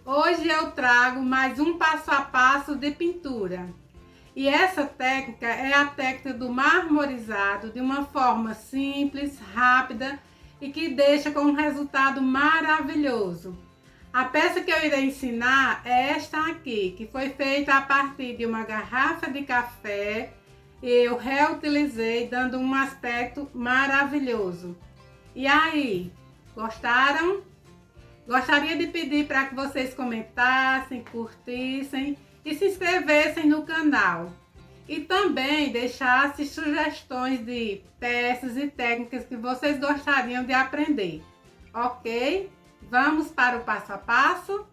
Hoje eu trago mais um passo a passo de pintura. E essa técnica é a técnica do marmorizado, de uma forma simples, rápida e que deixa com um resultado maravilhoso. A peça que eu irei ensinar é esta aqui, que foi feita a partir de uma garrafa de café. Eu reutilizei, dando um aspecto maravilhoso. E aí, gostaram? Gostaria de pedir para que vocês comentassem, curtissem e se inscrevessem no canal. E também deixassem sugestões de peças e técnicas que vocês gostariam de aprender. Ok? Vamos para o passo a passo?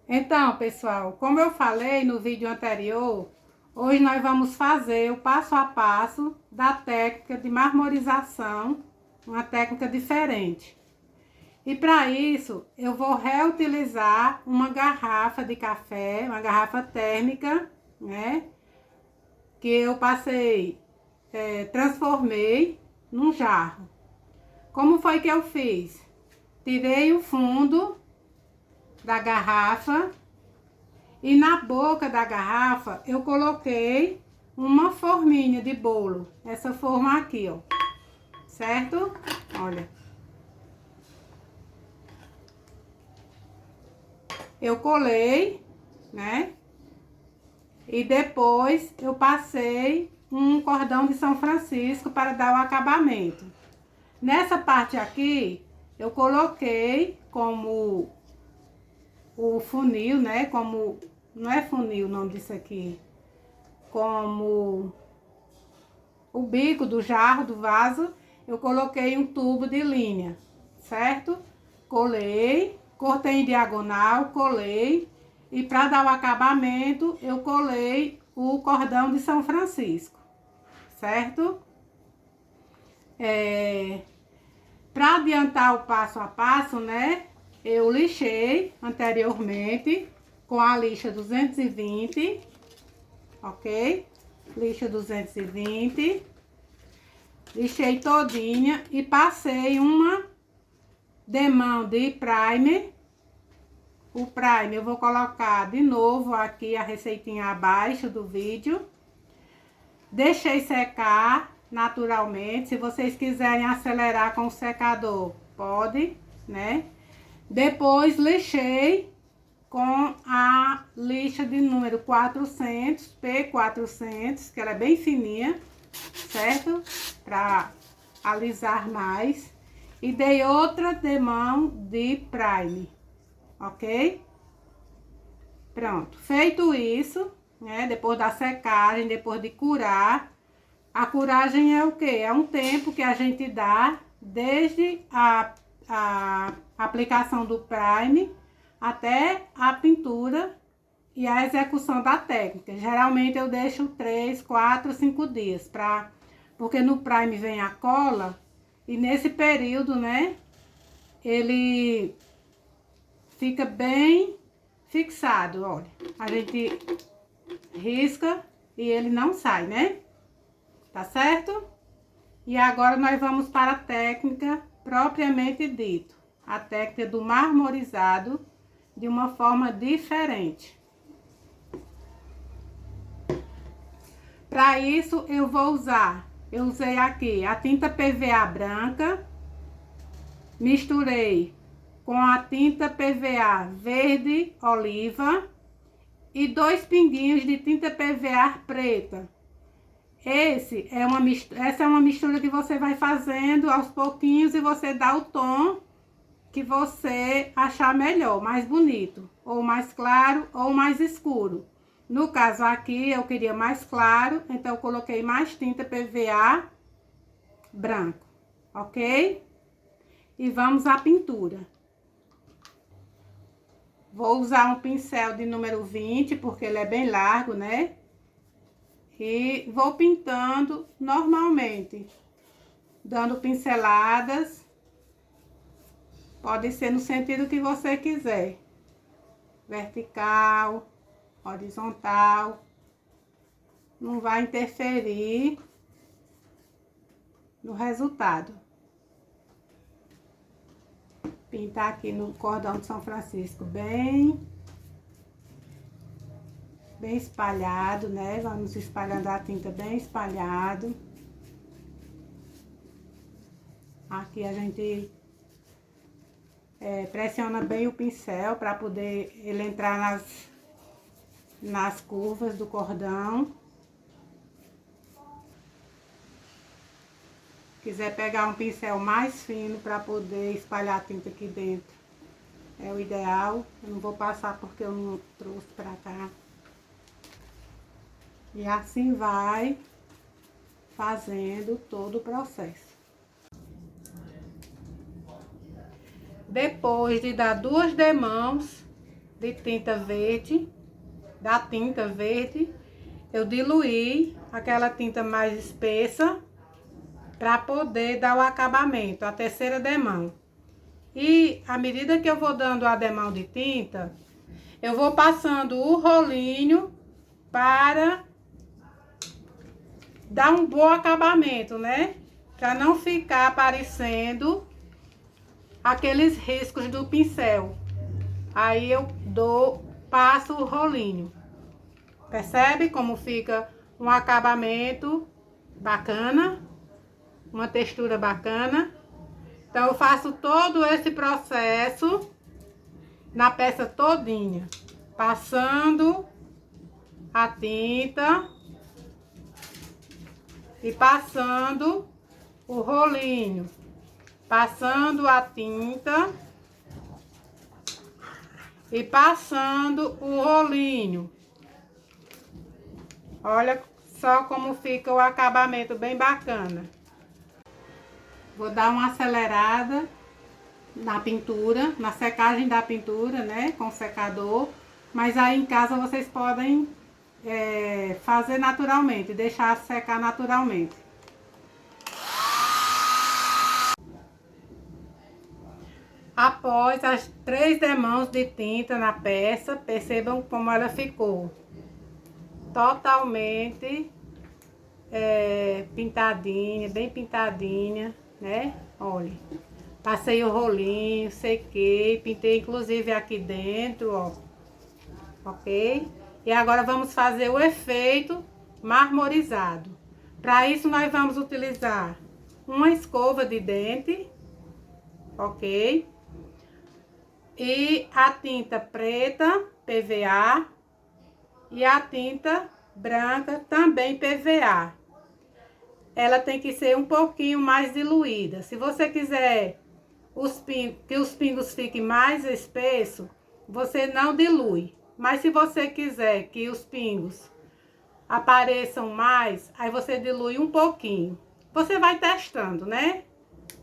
Então, pessoal, como eu falei no vídeo anterior, hoje nós vamos fazer o passo a passo da técnica de marmorização, uma técnica diferente. E para isso, eu vou reutilizar uma garrafa de café, uma garrafa térmica, né? Que eu transformei num jarro. Como foi que eu fiz? Tirei o fundo da garrafa e na boca da garrafa eu coloquei uma forminha de bolo, essa forma aqui, ó, certo? Olha, eu colei, né? E depois eu passei um cordão de São Francisco para dar o acabamento. Nessa parte aqui eu coloquei como o funil, né? Como não é funil o nome disso aqui, como o bico do jarro, do vaso, eu coloquei um tubo de linha, certo? Colei, cortei em diagonal, colei e para dar o acabamento eu colei o cordão de São Francisco, certo? Para adiantar o passo a passo, né? Eu lixei anteriormente com a lixa 220, ok? Lixa 220. Lixei todinha e passei uma demão de primer. O primer eu vou colocar de novo aqui a receitinha abaixo do vídeo. Deixei secar naturalmente. Se vocês quiserem acelerar com o secador, pode, né? Depois lixei com a lixa de número 400, P400, que ela é bem fininha, certo? Para alisar mais. E dei outra demão de primer, ok? Pronto, feito isso, né? Depois da secagem, depois de curar. A curagem é o quê? É um tempo que a gente dá desde a aplicação do primer até a pintura e a execução da técnica. Geralmente eu deixo 3, 4, 5 dias, porque no primer vem a cola e nesse período, né, ele fica bem fixado, olha. A gente risca e ele não sai, né? Tá certo? E agora nós vamos para a técnica propriamente dito, a técnica do marmorizado de uma forma diferente. Para isso eu usei aqui a tinta PVA branca, misturei com a tinta PVA verde oliva e 2 pinguinhos de tinta PVA preta. Essa é uma mistura que você vai fazendo aos pouquinhos e você dá o tom que você achar melhor, mais bonito, ou mais claro ou mais escuro. No caso aqui eu queria mais claro, então eu coloquei mais tinta PVA branco, ok? E vamos à pintura. Vou usar um pincel de número 20, porque ele é bem largo, né? E vou pintando normalmente, dando pinceladas. Pode ser no sentido que você quiser. Vertical, horizontal. não vai interferir no resultado. Pintar aqui no cordão de São Francisco bem espalhado, né? Vamos espalhando a tinta bem espalhado. Aqui a gente pressiona bem o pincel para poder ele entrar nas curvas do cordão. Quiser pegar um pincel mais fino para poder espalhar a tinta aqui dentro, é o ideal. Eu não vou passar porque eu não trouxe para cá. E assim vai fazendo todo o processo. Depois de dar 2 demãos de tinta verde, eu diluí aquela tinta mais espessa para poder dar o acabamento, a 3ª demão. E à medida que eu vou dando a demão de tinta, eu vou passando o rolinho para dar um bom acabamento, né? Para não ficar aparecendo aqueles riscos do pincel. Aí eu passo o rolinho. Percebe como fica um acabamento bacana? Uma textura bacana. Então, eu faço todo esse processo na peça todinha. Passando a tinta e passando o rolinho. Passando a tinta e passando o rolinho. Olha só como fica o acabamento bem bacana. Vou dar uma acelerada na pintura, na secagem da pintura, né, com secador. Mas aí em casa vocês podem fazer naturalmente, deixar secar naturalmente. Após as 3 demãos de tinta na peça, percebam como ela ficou. Totalmente pintadinha, bem pintadinha, né? Olha, passei o rolinho, sequei, pintei inclusive aqui dentro, ó. Ok? E agora vamos fazer o efeito marmorizado. Para isso nós vamos utilizar uma escova de dente, ok? E a tinta preta, PVA, e a tinta branca, também PVA. Ela tem que ser um pouquinho mais diluída. Se você quiser que os pingos fiquem mais espessos, você não dilui. Mas se você quiser que os pingos apareçam mais, aí você dilui um pouquinho. Você vai testando, né?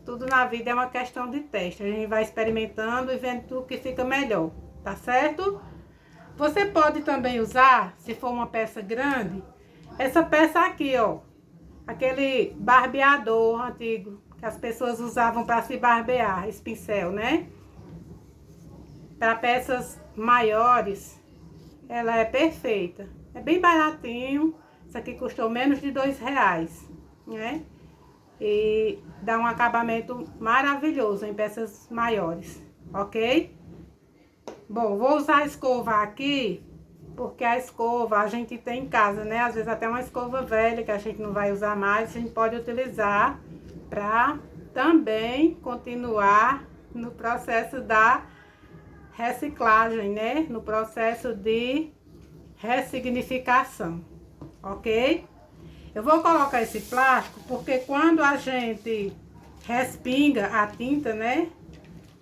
Tudo na vida é uma questão de teste. A gente vai experimentando e vendo o que fica melhor, tá certo? Você pode também usar, se for uma peça grande, essa peça aqui, ó. Aquele barbeador antigo que as pessoas usavam para se barbear, esse pincel, né? Para peças maiores, ela é perfeita. É bem baratinho. Isso aqui custou menos de R$2, né? E dá um acabamento maravilhoso em peças maiores, ok? Bom, vou usar a escova aqui, porque a escova a gente tem em casa, né? Às vezes até uma escova velha que a gente não vai usar mais, a gente pode utilizar para também continuar no processo da reciclagem, né? No processo de ressignificação, ok? Eu vou colocar esse plástico porque quando a gente respinga a tinta, né?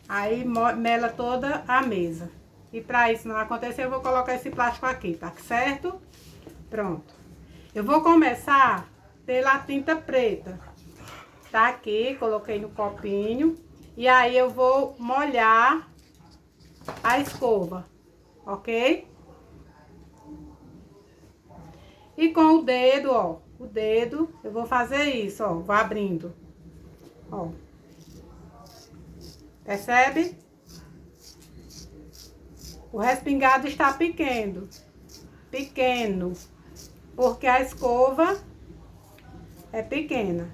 Aí mela toda a mesa. E para isso não acontecer, eu vou colocar esse plástico aqui, tá certo? Pronto. Eu vou começar pela tinta preta. Tá aqui, coloquei no copinho. E aí eu vou molhar a escova, ok? E com o dedo, ó, eu vou fazer isso, ó, vou abrindo, ó. Percebe? O respingado está pequeno. porque a escova é pequena.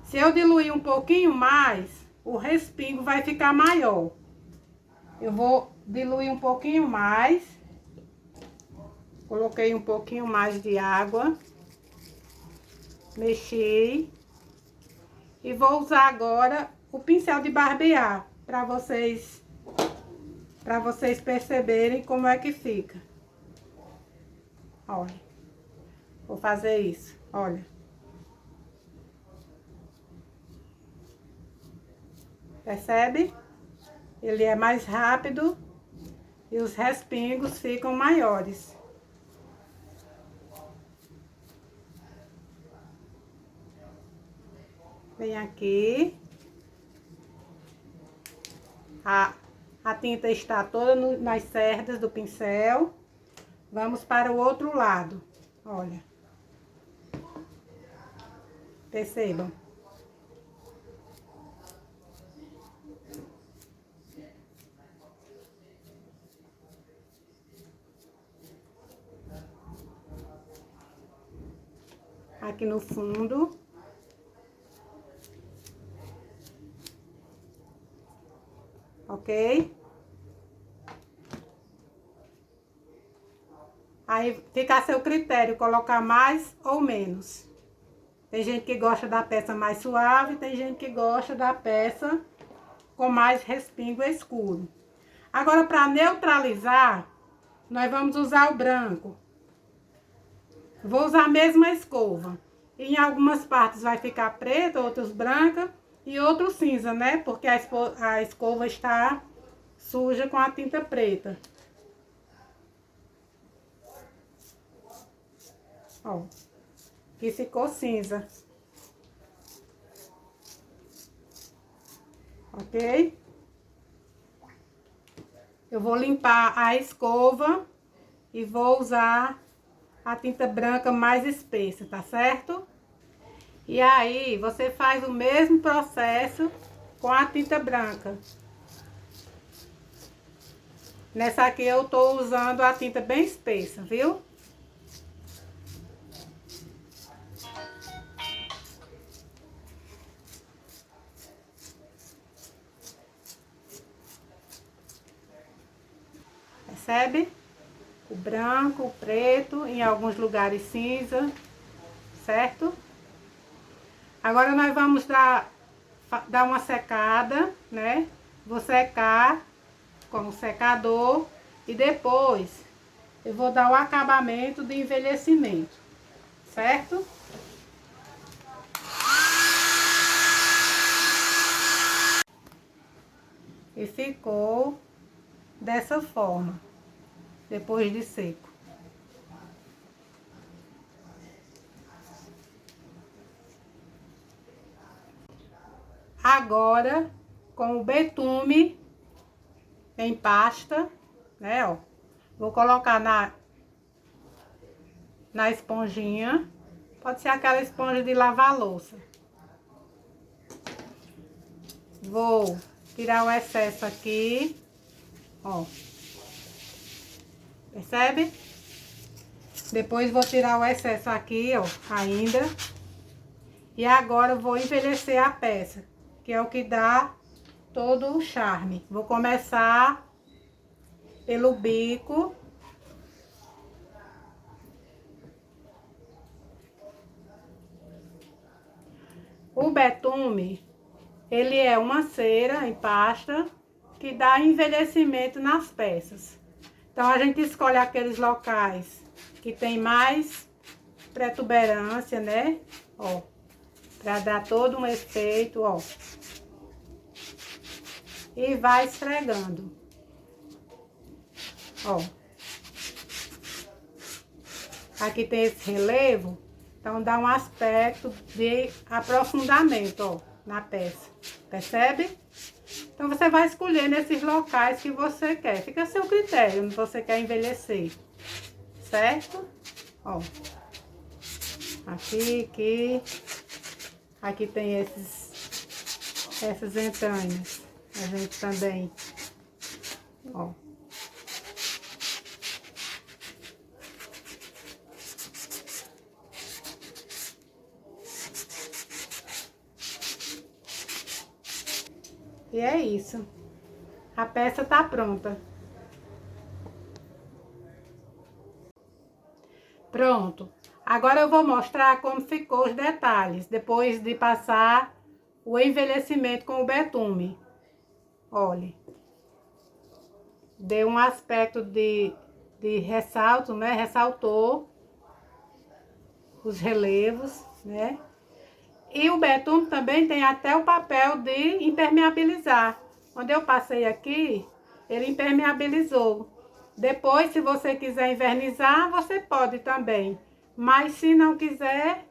Se eu diluir um pouquinho mais, o respingo vai ficar maior. Eu vou diluir um pouquinho mais. Coloquei um pouquinho mais de água. Mexi. E vou usar agora o pincel de barbear, para vocês perceberem como é que fica. Olha. Vou fazer isso, olha. Percebe? Ele é mais rápido e os respingos ficam maiores. Vem aqui. A tinta está toda nas cerdas do pincel. Vamos para o outro lado. Olha. Percebam. Aqui no fundo. Ok? Aí fica a seu critério colocar mais ou menos. Tem gente que gosta da peça mais suave, tem gente que gosta da peça com mais respingo escuro. Agora, para neutralizar, nós vamos usar o branco. Vou usar a mesma escova. Em algumas partes vai ficar preta, outras branca e outros cinza, né? Porque a escova está suja com a tinta preta. Ó, aqui ficou cinza. Ok? Eu vou limpar a escova e vou usar a tinta branca mais espessa, tá certo? E aí, você faz o mesmo processo com a tinta branca. Nessa aqui eu tô usando a tinta bem espessa, viu? Percebe? O branco, o preto, em alguns lugares cinza, certo? Agora nós vamos dar uma secada, né? Vou secar com o secador e depois eu vou dar o acabamento de envelhecimento, certo? E ficou dessa forma, depois de seco. Agora, com o betume em pasta, né, ó. Vou colocar na esponjinha. Pode ser aquela esponja de lavar louça. Vou tirar o excesso aqui, ó. Percebe? Depois vou tirar o excesso aqui, ó, ainda. E agora eu vou envelhecer a peça, que é o que dá todo o charme. Vou começar pelo bico. O betume, ele é uma cera em pasta que dá envelhecimento nas peças. Então, a gente escolhe aqueles locais que tem mais protuberância, né? Ó, pra dar todo um efeito, ó. E vai esfregando. Ó. Aqui tem esse relevo, então dá um aspecto de aprofundamento, ó, na peça. Percebe? Então, você vai escolher nesses locais que você quer. Fica a seu critério, onde você quer envelhecer. Certo? Ó. Aqui. Aqui tem essas entranhas. A gente também, ó. E é isso. A peça tá pronta. Pronto. Agora eu vou mostrar como ficou os detalhes, depois de passar o envelhecimento com o betume. Olha. Deu um aspecto de ressalto, né? Ressaltou os relevos, né? E o betume também tem até o papel de impermeabilizar. Quando eu passei aqui, ele impermeabilizou. Depois, se você quiser envernizar, você pode também. Mas se não quiser,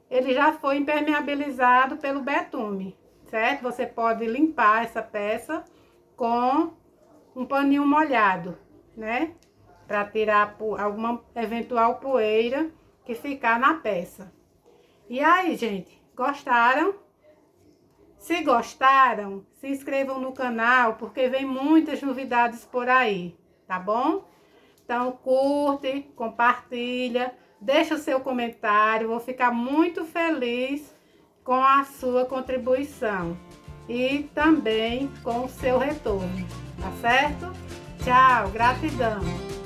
ele já foi impermeabilizado pelo betume, certo? Você pode limpar essa peça com um paninho molhado, né? Para tirar alguma eventual poeira que ficar na peça. E aí, gente, gostaram? Se gostaram, se inscrevam no canal, porque vem muitas novidades por aí, tá bom? Então, curte, compartilha, deixa o seu comentário, vou ficar muito feliz com a sua contribuição e também com o seu retorno, tá certo? Tchau, gratidão!